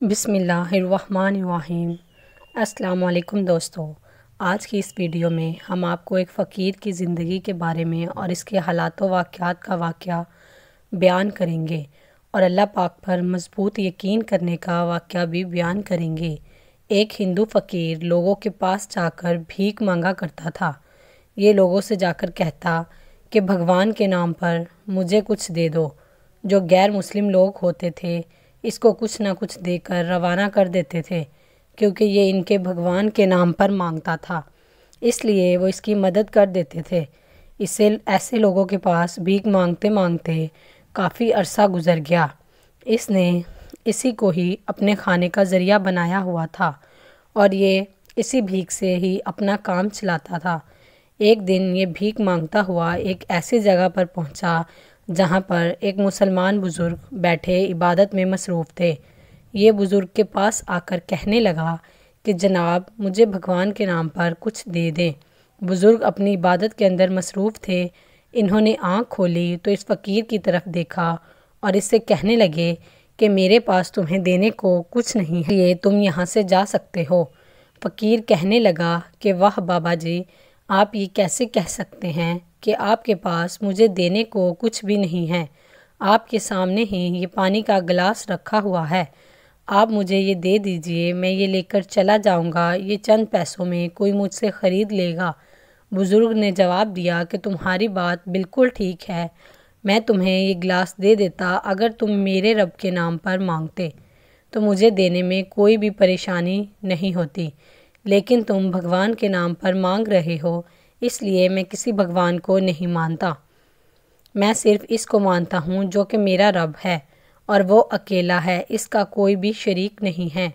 بسم اللہ الرحمن الرحیم۔ السلام علیکم دوستو، آج کی اس ویڈیو میں ہم آپ کو ایک فقیر کی زندگی کے بارے میں اور اس کے حالات و واقعات کا واقعہ بیان کریں گے اور اللہ پاک پر مضبوط یقین کرنے کا واقعہ بھی بیان کریں گے۔ ایک ہندو فقیر لوگوں کے پاس جا کر بھیک مانگا کرتا تھا۔ یہ لوگوں سے جا کر کہتا کہ بھگوان کے نام پر مجھے کچھ دے دو۔ جو غیر مسلم لوگ ہوتے تھے اس کو کچھ نہ کچھ دے کر روانہ کر دیتے تھے، کیونکہ یہ ان کے بھگوان کے نام پر مانگتا تھا، اس لیے وہ اس کی مدد کر دیتے تھے۔ ایسے لوگوں کے پاس بھیک مانگتے مانگتے کافی عرصہ گزر گیا۔ اس نے اسی کو ہی اپنے کھانے کا ذریعہ بنایا ہوا تھا اور یہ اسی بھیک سے ہی اپنا کام چلاتا تھا۔ ایک دن یہ بھیک مانگتا ہوا ایک ایسی جگہ پر پہنچا جہاں پر ایک مسلمان بزرگ بیٹھے عبادت میں مصروف تھے۔ یہ بزرگ کے پاس آ کر کہنے لگا کہ جناب مجھے بھگوان کے نام پر کچھ دے دیں۔ بزرگ اپنی عبادت کے اندر مصروف تھے۔ انہوں نے آنکھ کھولی تو اس فقیر کی طرف دیکھا اور اس سے کہنے لگے کہ میرے پاس تمہیں دینے کو کچھ نہیں ہے، یہ تم یہاں سے جا سکتے ہو۔ فقیر کہنے لگا کہ واہ بابا جی، آپ یہ کیسے کہہ سکتے ہیں کہ آپ کے پاس مجھے دینے کو کچھ بھی نہیں ہے؟ آپ کے سامنے ہی یہ پانی کا گلاس رکھا ہوا ہے، آپ مجھے یہ دے دیجئے، میں یہ لے کر چلا جاؤں گا، یہ چند پیسوں میں کوئی مجھ سے خرید لے گا۔ بزرگ نے جواب دیا کہ تمہاری بات بالکل ٹھیک ہے، میں تمہیں یہ گلاس دے دیتا اگر تم میرے رب کے نام پر مانگتے تو مجھے دینے میں کوئی بھی پریشانی نہیں ہوتی، لیکن تم بھگوان کے نام پر مانگ رہے ہو، اس لیے میں کسی بھگوان کو نہیں مانتا، میں صرف اس کو مانتا ہوں جو کہ میرا رب ہے اور وہ اکیلا ہے، اس کا کوئی بھی شریک نہیں ہے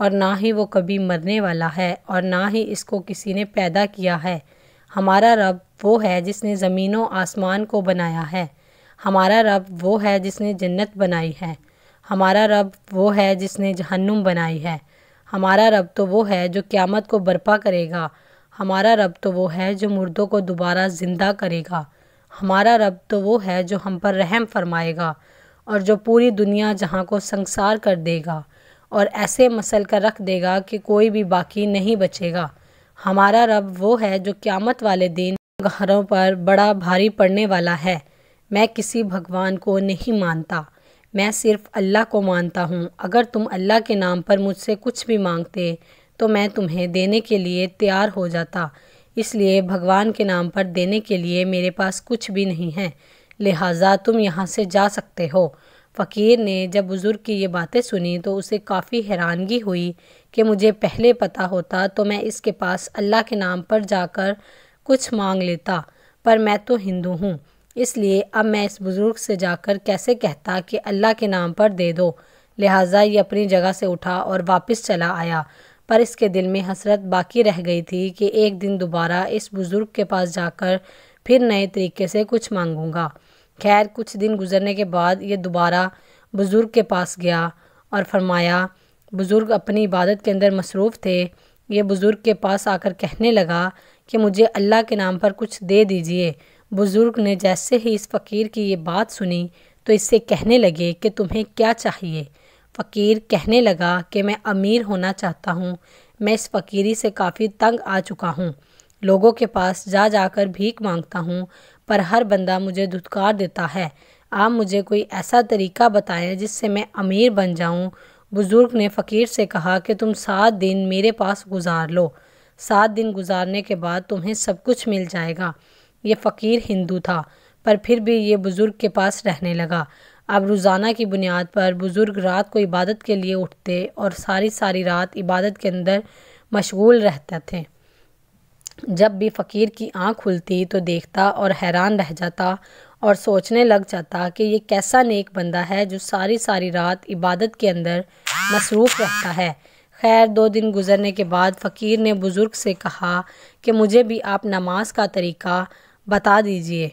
اور نہ ہی وہ کبھی مرنے والا ہے اور نہ ہی اس کو کسی نے پیدا کیا ہے۔ ہمارا رب وہ ہے جس نے زمین و آسمان کو بنایا ہے، ہمارا رب وہ ہے جس نے جنت بنائی ہے، ہمارا رب وہ ہے جس نے جہنم بنائی ہے، ہمارا رب تو وہ ہے جو قیامت کو برپا کرے گا، ہمارا رب تو وہ ہے جو مردوں کو دوبارہ زندہ کرے گا، ہمارا رب تو وہ ہے جو ہم پر رحم فرمائے گا اور جو پوری دنیا جہاں کو سنگسار کر دے گا اور ایسے مسل کر رکھ دے گا کہ کوئی بھی باقی نہیں بچے گا، ہمارا رب وہ ہے جو قیامت والے دن گھروں پر بڑا بھاری پڑنے والا ہے۔ میں کسی بھگوان کو نہیں مانتا، میں صرف اللہ کو مانتا ہوں۔ اگر تم اللہ کے نام پر مجھ سے کچھ بھی مانگتے تو میں تمہیں دینے کے لیے تیار ہو جاتا، اس لیے بھگوان کے نام پر دینے کے لیے میرے پاس کچھ بھی نہیں ہے، لہٰذا تم یہاں سے جا سکتے ہو۔ فقیر نے جب بزرگ کی یہ باتیں سنی تو اسے کافی حیرانگی ہوئی کہ مجھے پہلے پتہ ہوتا تو میں اس کے پاس اللہ کے نام پر جا کر کچھ مانگ لیتا، پر میں تو ہندو ہوں، اس لیے اب میں اس بزرگ سے جا کر کیسے کہتا کہ اللہ کے نام پر دے دو، لہٰذا یہ اپنی جگہ سے اٹھا اور واپس چلا آیا، پر اس کے دل میں حسرت باقی رہ گئی تھی کہ ایک دن دوبارہ اس بزرگ کے پاس جا کر پھر نئے طریقے سے کچھ مانگوں گا۔ خیر کچھ دن گزرنے کے بعد یہ دوبارہ بزرگ کے پاس گیا اور فرمایا، بزرگ اپنی عبادت کے اندر مصروف تھے۔ یہ بزرگ کے پاس آ کر کہنے لگا کہ مجھے اللہ کے نام پر کچھ دے دیجئے۔ بزرگ نے جیسے ہی اس فقیر کی یہ بات سنی تو اس سے کہنے لگے کہ تمہیں کیا چاہیے؟ فقیر کہنے لگا کہ میں امیر ہونا چاہتا ہوں، میں اس فقیری سے کافی تنگ آ چکا ہوں، لوگوں کے پاس جا جا کر بھیک مانگتا ہوں پر ہر بندہ مجھے دھتکار دیتا ہے، آپ مجھے کوئی ایسا طریقہ بتائیں جس سے میں امیر بن جاؤں۔ بزرگ نے فقیر سے کہا کہ تم 7 دن میرے پاس گزار لو، 7 دن گزارنے کے بعد تمہیں سب کچھ مل جائے گا۔ یہ فقیر ہندو تھا پر پھر بھی یہ بزرگ کے پاس رہنے لگا۔ اب روزانہ کی بنیاد پر بزرگ رات کو عبادت کے لیے اٹھتے اور ساری رات عبادت کے اندر مشغول رہتے تھے۔ جب بھی فقیر کی آنکھ کھلتی تو دیکھتا اور حیران رہ جاتا اور سوچنے لگ جاتا کہ یہ کیسا نیک بندہ ہے جو ساری رات عبادت کے اندر مصروف رہتا ہے۔ خیر 2 دن گزرنے کے بعد فقیر نے بزرگ سے کہا کہ مجھے بھی آپ نماز کا طریقہ بتا دیجئے،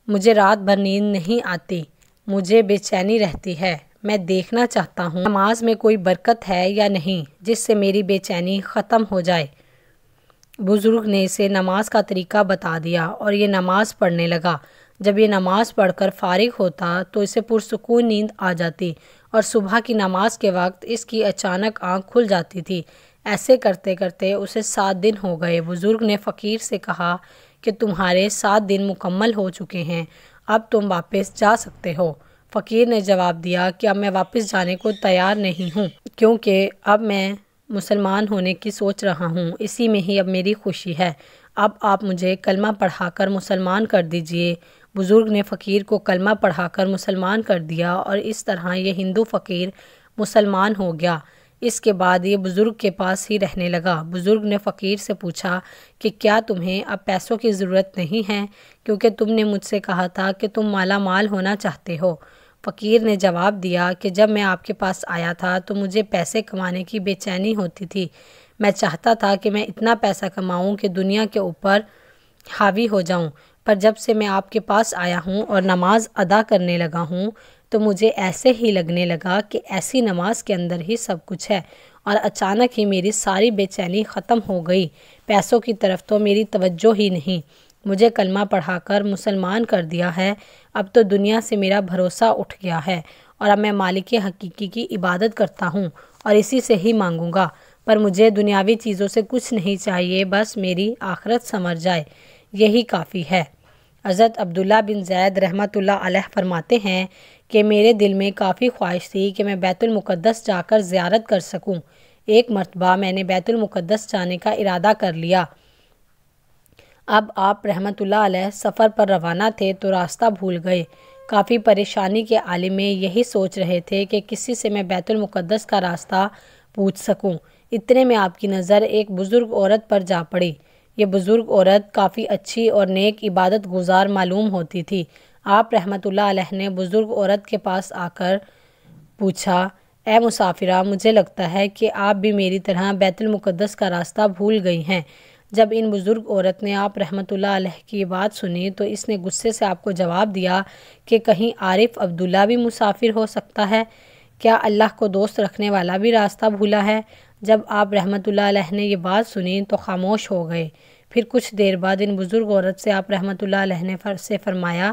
مجھے رات بھر نیند نہیں آتی، مجھے بے چینی رہتی ہے، میں دیکھنا چاہتا ہوں نماز میں کوئی برکت ہے یا نہیں جس سے میری بے چینی ختم ہو جائے۔ بزرگ نے اسے نماز کا طریقہ بتا دیا اور یہ نماز پڑھنے لگا۔ جب یہ نماز پڑھ کر فارغ ہوتا تو اسے پرسکون نیند آ جاتی اور صبح کی نماز کے وقت اس کی اچانک آنکھ کھل جاتی تھی۔ ایسے کرتے کرتے اسے 7 دن ہو گئے۔ بزرگ نے فقیر سے کہا کہ تمہارے 7 دن مکمل ہو چکے ہیں، اب تم واپس جا سکتے ہو۔ فقیر نے جواب دیا کہ اب میں واپس جانے کو تیار نہیں ہوں، کیونکہ اب میں مسلمان ہونے کی سوچ رہا ہوں، اسی میں ہی اب میری خوشی ہے۔ اب آپ مجھے کلمہ پڑھا کر مسلمان کر دیجئے۔ بزرگ نے فقیر کو کلمہ پڑھا کر مسلمان کر دیا اور اس طرح یہ ہندو فقیر مسلمان ہو گیا۔ اس کے بعد یہ بزرگ کے پاس ہی رہنے لگا۔ بزرگ نے فقیر سے پوچھا کہ کیا تمہیں اب پیسوں کی ضرورت نہیں ہے، کیونکہ تم نے مجھ سے کہا تھا کہ تم مالا مال ہونا چاہتے ہو۔ فقیر نے جواب دیا کہ جب میں آپ کے پاس آیا تھا تو مجھے پیسے کمانے کی بے چینی ہوتی تھی۔ میں چاہتا تھا کہ میں اتنا پیسہ کماؤں کہ دنیا کے اوپر حاوی ہو جاؤں، پر جب سے میں آپ کے پاس آیا ہوں اور نماز ادا کرنے لگا ہوں تو مجھے ایسے ہی لگنے لگا کہ ایسی نماز کے اندر ہی سب کچھ ہے، اور اچانک ہی میری ساری بے چینی ختم ہو گئی۔ پیسوں کی طرف تو میری توجہ ہی نہیں۔ مجھے کلمہ پڑھا کر مسلمان کر دیا ہے، اب تو دنیا سے میرا بھروسہ اٹھ گیا ہے، اور اب میں مالک حقیقی کی عبادت کرتا ہوں اور اسی سے ہی مانگوں گا، پر مجھے دنیاوی چیزوں سے کچھ نہیں چاہیے، بس میری آخرت سنور جائے، یہی کافی ہے۔ حضرت عبداللہ بن زید رحمۃ اللہ علیہ فرماتے ہیں کہ میرے دل میں کافی خواہش تھی کہ میں بیت المقدس جا کر زیارت کر سکوں۔ ایک مرتبہ میں نے بیت المقدس جانے کا ارادہ کر لیا۔ اب آپ رحمۃ اللہ علیہ سفر پر روانہ تھے تو راستہ بھول گئے۔ کافی پریشانی کے عالم میں یہی سوچ رہے تھے کہ کسی سے میں بیت المقدس کا راستہ پوچھ سکوں۔ اتنے میں آپ کی نظر ایک بزرگ عورت پر جا پڑی۔ یہ بزرگ عورت کافی اچھی اور نیک عبادت گزار معلوم ہوتی تھی۔ آپ رحمۃ اللہ علیہ نے بزرگ عورت کے پاس آ کر پوچھا، اے مسافرہ، مجھے لگتا ہے کہ آپ بھی میری طرح بیت المقدس کا راستہ بھول گئی ہیں۔ جب ان بزرگ عورت نے آپ رحمۃ اللہ علیہ کی بات سنی تو اس نے غصے سے آپ کو جواب دیا کہ کہیں عارف عبداللہ بھی مسافر ہو سکتا ہے؟ کیا اللہ کو دوست رکھنے والا بھی راستہ بھولا ہے؟ جب آپ رحمۃ اللہ علیہ نے یہ بات سنی تو خاموش ہو گئے۔ پھر کچھ دیر بعد ان بزرگ عورت سے آپ رحمۃ اللہ علیہ نے فرمایا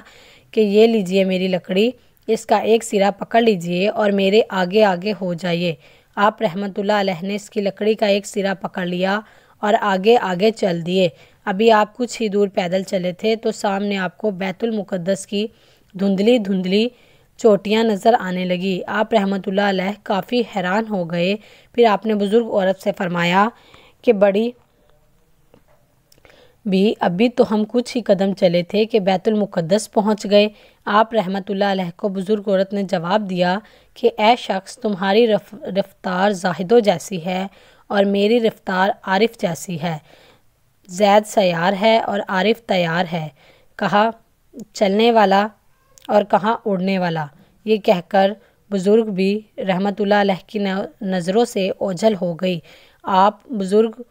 کہ یہ لیجئے میری لکڑی، اس کا ایک سرا پکڑ لیجئے اور میرے آگے آگے ہو جائیے۔ آپ رحمۃ اللہ علیہ نے اس کی لکڑی کا ایک سرا پکڑ لیا اور آگے آگے چل دیے۔ ابھی آپ کچھ ہی دور پیدل چلے تھے تو سامنے آپ کو بیت المقدس کی دھندلی دھندلی چوٹیاں نظر آنے لگی۔ آپ رحمۃ اللہ علیہ کافی حیران ہو گئے۔ پھر آپ نے بزرگ عورت سے فرمایا کہ بڑی بھی ابھی تو ہم کچھ ہی قدم چلے تھے کہ بیت المقدس پہنچ گئے۔ آپ رحمۃ اللہ علیہ کو بزرگ عورت نے جواب دیا کہ اے شخص، تمہاری رفتار زاہدوں جیسی ہے اور میری رفتار عارف جیسی ہے۔ زید سیار ہے اور عارف تیار ہے، کہاں چلنے والا اور کہاں اڑنے والا۔ یہ کہہ کر بزرگ بھی رحمۃ اللہ علیہ کی نظروں سے اوجھل ہو گئی۔ آپ بزرگ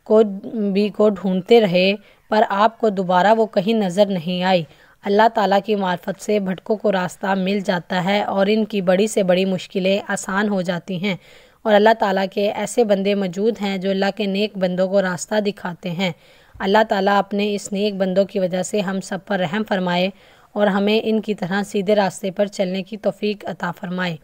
کو ڈھونڈتے رہے، پر آپ کو دوبارہ وہ کہیں نظر نہیں آئی۔ اللہ تعالیٰ کی معرفت سے بھٹکوں کو راستہ مل جاتا ہے اور ان کی بڑی سے بڑی مشکلیں آسان ہو جاتی ہیں، اور اللہ تعالیٰ کے ایسے بندے موجود ہیں جو اللہ کے نیک بندوں کو راستہ دکھاتے ہیں۔ اللہ تعالیٰ اپنے اس نیک بندوں کی وجہ سے ہم سب پر رحم فرمائے اور ہمیں ان کی طرح سیدھے راستے پر چلنے کی توفیق عطا فرمائے،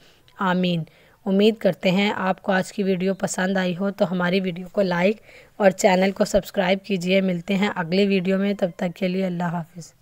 آمین۔ امید کرتے ہیں آپ کو آج کی ویڈیو پسند آئی ہو، تو ہماری ویڈیو کو لائک اور چینل کو سبسکرائب کیجیے۔ ملتے ہیں اگلی ویڈیو میں، تب تک کے لیے اللہ حافظ۔